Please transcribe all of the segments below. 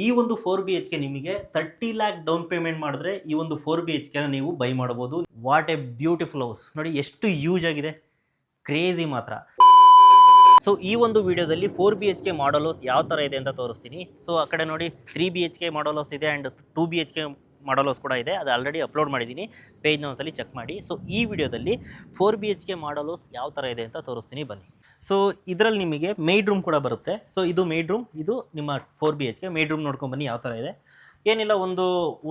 ಈ ಒಂದು 4 BHK ನಿಮಗೆ 30 ಲ್ಯಾಕ್ ಡೌನ್ ಪೇಮೆಂಟ್ ಮಾಡಿದ್ರೆ ಈ ಒಂದು 4 BHK ನೀವು ಬೈ ಮಾಡಬಹುದು. ವಾಟ್ ಎ ಬ್ಯೂಟಿಫುಲ್ ಹೌಸ್ ನೋಡಿ, ಎಷ್ಟು ಯೂಸ್ ಆಗಿದೆ, ಕ್ರೇಜಿ ಮಾತ್ರ. ಸೊ ಈ ಒಂದು ವಿಡಿಯೋದಲ್ಲಿ 4 BHK ಮಾಡಲ್ ಹೌಸ್ ಯಾವ ಥರ ಇದೆ ಅಂತ ತೋರಿಸ್ತೀನಿ. ಸೊ ಆ ಕಡೆ ನೋಡಿ 3 BHK ಮಾಡಲ್ ಹೌಸ್ ಇದೆ ಆ್ಯಂಡ್ 2 BHK ಮಾಡಲ್ ಹೌಸ್ ಕೂಡ ಇದೆ. ಅದು ಆಲ್ರೆಡಿ ಅಪ್ಲೋಡ್ ಮಾಡಿದ್ದೀನಿ, ಪೇಜ್ನ ಒಂದ್ಸಲಿ ಚೆಕ್ ಮಾಡಿ. ಸೊ ಈ ವಿಡಿಯೋದಲ್ಲಿ 4 BHK ಮಾಡಲ್ ಹೌಸ್ ಯಾವ ಥರ ಇದೆ ಅಂತ ತೋರಿಸ್ತೀನಿ, ಬನ್ನಿ. ಸೊ ಇದರಲ್ಲಿ ನಿಮಗೆ ಮೇಡ್ ರೂಮ್ ಕೂಡ ಬರುತ್ತೆ. ಸೊ ಇದು ಮೇಡ್ ರೂಮ್, ಇದು ನಿಮ್ಮ 4 BHK ಮೇಡ್ ರೂಮ್. ನೋಡ್ಕೊಂಡು ಬನ್ನಿ ಯಾವ ಥರ ಇದೆ. ಏನಿಲ್ಲ, ಒಂದು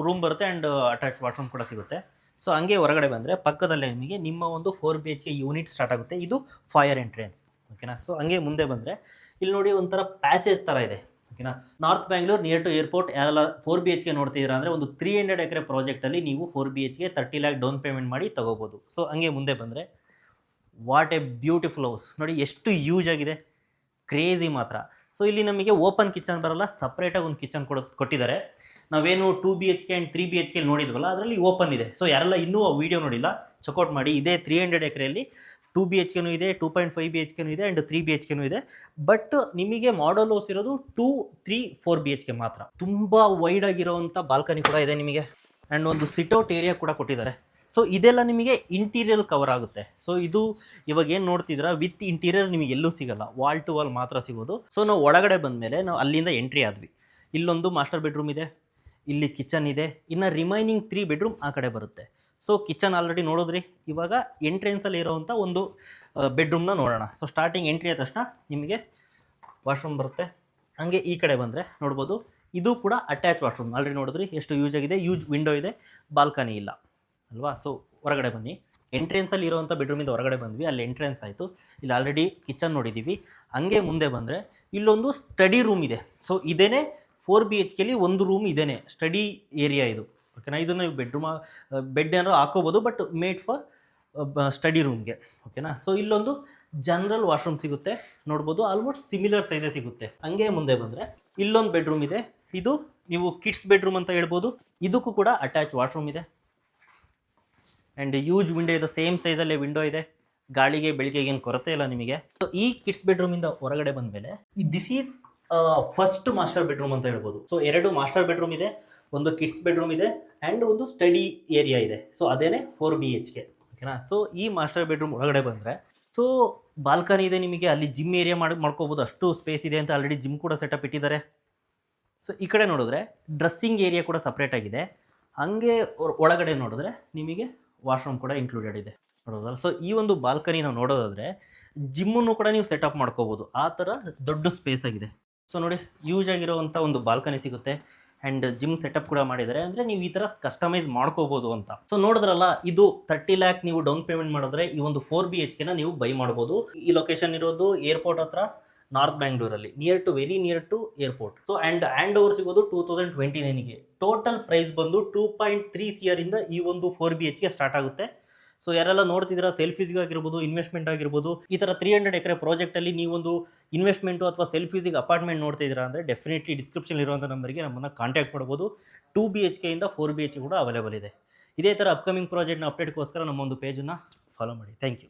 ರೂಮ್ ಬರುತ್ತೆ ಆ್ಯಂಡ್ ಅಟ್ಯಾಚ್ ವಾಶ್ರೂಮ್ ಕೂಡ ಸಿಗುತ್ತೆ. ಸೊ ಹಂಗೆ ಹೊರಗಡೆ ಬಂದರೆ ಪಕ್ಕದಲ್ಲೇ ನಿಮಗೆ ನಿಮ್ಮ ಒಂದು 4 BHK ಯೂನಿಟ್ ಸ್ಟಾರ್ಟ್ ಆಗುತ್ತೆ. ಇದು ಫೈರ್ ಎಂಟ್ರೆನ್ಸ್, ಓಕೆನಾ. ಸೊ ಹಂಗೆ ಮುಂದೆ ಬಂದರೆ ಇಲ್ಲಿ ನೋಡಿ ಒಂಥರ ಪ್ಯಾಸೇಜ್ ಥರ ಇದೆ, ಓಕೆನಾ. North Bangalore near to airport. ಯಾರೆಲ್ಲ 4 BHK ನೋಡ್ತಿದ್ದೀರಾ ಅಂದರೆ ಒಂದು 300 ಎಕರೆ ಪ್ರಾಜೆಕ್ಟಲ್ಲಿ ನೀವು 4 BHK 30 ಲ್ಯಾಕ್ ಡೌನ್ ಪೇಮೆಂಟ್ ಮಾಡಿ ತಗೋಬೋದು. ಸೊ ಹಂಗೆ ಮುಂದೆ ಬಂದರೆ ವಾಟ್ ಎ ಬ್ಯೂಟಿಫುಲ್ ಹೌಸ್ ನೋಡಿ, ಎಷ್ಟು ಯೂಸ್ ಆಗಿದೆ, ಕ್ರೇಜಿ ಮಾತ್ರ. ಸೊ ಇಲ್ಲಿ ನಮಗೆ ಓಪನ್ ಕಿಚನ್ ಬರಲ್ಲ, ಸಪ್ರೇಟಾಗಿ ಒಂದು ಕಿಚನ್ ಕೊಟ್ಟಿದ್ದಾರೆ. ನಾವೇನು 2 BHK ಆ್ಯಂಡ್ 3 BHK ನೋಡಿದ್ವಲ್ಲ, ಅದರಲ್ಲಿ ಓಪನ್ ಇದೆ. ಸೊ ಯಾರೆಲ್ಲ ಇನ್ನೂ ಆ ವಿಡಿಯೋ ನೋಡಿಲ್ಲ, ಚೆಕ್ಔಟ್ ಮಾಡಿ. ಇದೇ 300 ಎಕರೆಯಲ್ಲಿ 2 BHK ಇದೆ, 2.5 BHK ಇದೆ ಆ್ಯಂಡ್ 3 BHK ಇದೆ. ಬಟ್ ನಿಮಗೆ ಮಾಡಲ್ ಹೌಸ್ ಇರೋದು 2, 3, 4 BHK ಮಾತ್ರ. ತುಂಬ ವೈಡ್ ಆಗಿರೋವಂಥ ಬಾಲ್ಕನಿ ಕೂಡ ಇದೆ ನಿಮಗೆ ಆ್ಯಂಡ್ ಒಂದು ಸಿಟ್ಔಟ್ ಏರಿಯಾ ಕೂಡ ಕೊಟ್ಟಿದ್ದಾರೆ. ಸೊ ಇದೆಲ್ಲ ನಿಮಗೆ ಇಂಟೀರಿಯರ್ ಕವರ್ ಆಗುತ್ತೆ. ಸೊ ಇದು ಇವಾಗ ಏನು ನೋಡ್ತಿದ್ದೀರಾ, ವಿತ್ ಇಂಟೀರಿಯರ್ ನಿಮಗೆ ಎಲ್ಲೂ ಸಿಗಲ್ಲ, ವಾಲ್ ಟು ವಾಲ್ ಮಾತ್ರ ಸಿಗೋದು. ಸೊ ನಾವು ಒಳಗಡೆ ಬಂದಮೇಲೆ ನಾವು ಅಲ್ಲಿಂದ ಎಂಟ್ರಿ ಆದ್ವಿ. ಇಲ್ಲೊಂದು ಮಾಸ್ಟರ್ ಬೆಡ್ರೂಮ್ ಇದೆ, ಇಲ್ಲಿ ಕಿಚನ್ ಇದೆ, ಇನ್ನು ರಿಮೈನಿಂಗ್ 3 ಬೆಡ್ರೂಮ್ ಆ ಕಡೆ ಬರುತ್ತೆ. ಸೊ ಕಿಚನ್ ಆಲ್ರೆಡಿ ನೋಡಿದ್ರಿ. ಇವಾಗ ಎಂಟ್ರೆನ್ಸಲ್ಲಿ ಇರೋವಂಥ ಒಂದು ಬೆಡ್ರೂಮ್ನ ನೋಡೋಣ. ಸೊ ಸ್ಟಾರ್ಟಿಂಗ್ ಎಂಟ್ರಿ ಆದ ತಕ್ಷಣ ನಿಮಗೆ ವಾಶ್ರೂಮ್ ಬರುತ್ತೆ. ಹಂಗೆ ಈ ಕಡೆ ಬಂದರೆ ನೋಡ್ಬೋದು, ಇದು ಕೂಡ ಅಟ್ಯಾಚ್ ವಾಶ್ರೂಮ್. ಆಲ್ರೆಡಿ ನೋಡಿದ್ರಿ ಎಷ್ಟು ಯೂಸ್ ಆಗಿದೆ. ಯೂಸ್ ವಿಂಡೋ ಇದೆ, ಬಾಲ್ಕನಿ ಇಲ್ಲ ಅಲ್ವಾ. ಸೊ ಹೊರಗಡೆ ಬನ್ನಿ. ಎಂಟ್ರೆನ್ಸಲ್ಲಿ ಇರೋವಂಥ ಬೆಡ್ರೂಮಿಂದ ಹೊರಗಡೆ ಬಂದ್ವಿ, ಅಲ್ಲಿ ಎಂಟ್ರೆನ್ಸ್ ಆಯಿತು. ಇಲ್ಲಿ ಆಲ್ರೆಡಿ ಕಿಚನ್ ನೋಡಿದ್ದೀವಿ. ಹಂಗೆ ಮುಂದೆ ಬಂದರೆ ಇಲ್ಲೊಂದು ಸ್ಟಡಿ ರೂಮ್ ಇದೆ. ಸೊ ಇದೇನೇ 4 BHKಲಿ ಒಂದು ರೂಮ್ ಇದೇನೆ ಸ್ಟಡಿ ಏರಿಯಾ ಇದು, ಓಕೆನಾ. ಇದನ್ನು ನೀವು ಬೆಡ್ ಏನಾರು ಹಾಕೋಬೋದು, ಬಟ್ ಮೇಡ್ ಫಾರ್ ಸ್ಟಡಿ ರೂಮ್ಗೆ, ಓಕೆನಾ. ಸೊ ಇಲ್ಲೊಂದು ಜನರಲ್ ವಾಶ್ರೂಮ್ ಸಿಗುತ್ತೆ, ನೋಡ್ಬೋದು. ಆಲ್ಮೋಸ್ಟ್ ಸಿಮಿಲರ್ ಸೈಜೇ ಸಿಗುತ್ತೆ. ಹಂಗೆ ಮುಂದೆ ಬಂದರೆ ಇಲ್ಲೊಂದು ಬೆಡ್ರೂಮ್ ಇದೆ. ಇದು ನೀವು ಕಿಡ್ಸ್ ಬೆಡ್ರೂಮ್ ಅಂತ ಹೇಳ್ಬೋದು. ಇದಕ್ಕೂ ಕೂಡ ಅಟ್ಯಾಚ್ ವಾಶ್ರೂಮ್ ಇದೆ ಆ್ಯಂಡ್ ಯೂಜ್ ವಿಂಡೋ ಇದೆ, ಸೇಮ್ ಸೈಜಲ್ಲೇ ವಿಂಡೋ ಇದೆ. ಗಾಳಿಗೆ ಬೆಳಕಿಗೆ ಏನು ಕೊರತೆ ಇಲ್ಲ ನಿಮಗೆ. ಸೊ ಈ ಕಿಡ್ಸ್ ಬೆಡ್ರೂಮಿಂದ ಹೊರಗಡೆ ಬಂದಮೇಲೆ this is first master bedroom ಅಂತ ಹೇಳ್ಬೋದು. ಸೊ 2 ಮಾಸ್ಟರ್ ಬೆಡ್ರೂಮ್ ಇದೆ, ಒಂದು ಕಿಡ್ಸ್ ಬೆಡ್ರೂಮ್ ಇದೆ ಆ್ಯಂಡ್ ಒಂದು ಸ್ಟಡಿ ಏರಿಯಾ ಇದೆ. ಸೊ ಅದೇನೇ 4 BHK, ಓಕೆನಾ. ಸೊ ಈ ಮಾಸ್ಟರ್ ಬೆಡ್ರೂಮ್ ಒಳಗಡೆ ಬಂದರೆ ಸೊ ಬಾಲ್ಕನಿ ಇದೆ ನಿಮಗೆ, ಅಲ್ಲಿ ಜಿಮ್ ಏರಿಯಾ ಮಾಡ್ಕೋಬೋದು, ಅಷ್ಟು ಸ್ಪೇಸ್ ಇದೆ ಅಂತ. ಆಲ್ರೆಡಿ ಜಿಮ್ ಕೂಡ ಸೆಟಪ್ ಇಟ್ಟಿದ್ದಾರೆ. ಸೊ ಈ ಕಡೆ ನೋಡಿದ್ರೆ ಡ್ರೆಸ್ಸಿಂಗ್ ಏರಿಯಾ ಕೂಡ ಸಪ್ರೇಟ್ ಆಗಿದೆ. ಹಂಗೆ ಒಳಗಡೆ ನೋಡಿದ್ರೆ ನಿಮಗೆ ವಾಶ್ರೂಮ್ ಕೂಡ ಇನ್ಕ್ಲೂಡೆಡ್ ಇದೆ, ನೋಡೋದಲ್ಲ. ಸೊ ಈ ಒಂದು ಬಾಲ್ಕನಿ ನಾವು ನೋಡೋದಾದರೆ ಜಿಮ್ಮನ್ನು ಕೂಡ ನೀವು ಸೆಟಪ್ ಮಾಡ್ಕೋಬೋದು, ಆ ಥರ ದೊಡ್ಡ ಸ್ಪೇಸ್ ಆಗಿದೆ. ಸೊ ನೋಡಿ, ಯೂಸ್ ಆಗಿರೋವಂಥ ಒಂದು ಬಾಲ್ಕನಿ ಸಿಗುತ್ತೆ ಆ್ಯಂಡ್ ಜಿಮ್ ಸೆಟಪ್ ಕೂಡ ಮಾಡಿದ್ದಾರೆ. ಅಂದರೆ ನೀವು ಈ ಥರ ಕಸ್ಟಮೈಸ್ ಮಾಡ್ಕೋಬೋದು ಅಂತ. ಸೊ ನೋಡಿದ್ರಲ್ಲ, ಇದು 30 ಲ್ಯಾಕ್ ನೀವು ಡೌನ್ ಪೇಮೆಂಟ್ ಮಾಡಿದ್ರೆ ಈ ಒಂದು 4 BHKನ ನೀವು ಬೈ ಮಾಡ್ಬೋದು. ಈ ಲೊಕೇಶನ್ ಇರೋದು ಏರ್ಪೋರ್ಟ್ ಹತ್ರ, ನಾರ್ತ್ ಬ್ಯಾಂಗ್ಳೂರಲ್ಲಿ, very near to airport. So hand over ಸಿಗೋದು 2029ಗೆ. ಟೋಟಲ್ ಪ್ರೈಸ್ ಬಂದು 2.3 CR ಇಂದ ಈ ಒಂದು 4 BHK ಸ್ಟಾರ್ಟ್ ಆಗುತ್ತೆ. ಸೊ ಯಾರೆಲ್ಲ ನೋಡ್ತಿದ್ದೀರಾ, ಸೆಲ್ಫೀಸ್ಗೆ ಆಗಿರ್ಬೋದು, ಇನ್ವೆಸ್ಟ್ಮೆಂಟ್ ಆಗಿರ್ಬೋದು, ಈ ಥರ 300 ಎಕರೆ ಪ್ರಾಜೆಕ್ಟಲ್ಲಿ ನೀವೊಂದು ಇನ್ವೆಸ್ಟ್ಮೆಂಟು ಅಥವಾ ಸೆಲ್ಫೀಸಿಗೆ ಅಪಾರ್ಟ್ಮೆಂಟ್ ನೋಡ್ತಿದ್ದೀರಾ ಅಂದರೆ ಡೆಫಿನೆಟ್ಲಿ ಡಿಸ್ಕ್ರಿಪ್ಷನ್ ಇರುವಂಥ ನಂಬರ್ಗೆ ನಮ್ಮನ್ನು ಕಾಂಟ್ಯಾಕ್ಟ್ ಮಾಡ್ಬೋದು. 2 BHK ಇಂದ 4 BHK ಕೂಡ ಅವೈಲೇಬಲ್ ಇದೆ. ಇದೇ ಥರ ಅಪ್ಕಮಿಂಗ್ ಪ್ರಾಜೆಕ್ಟ್ನ ಅಪ್ಡೇಟ್ಗೋಸ್ಕರ ನಮ್ಮೊಂದು ಪೇಜನ್ನು ಫಾಲೋ ಮಾಡಿ. Thank you.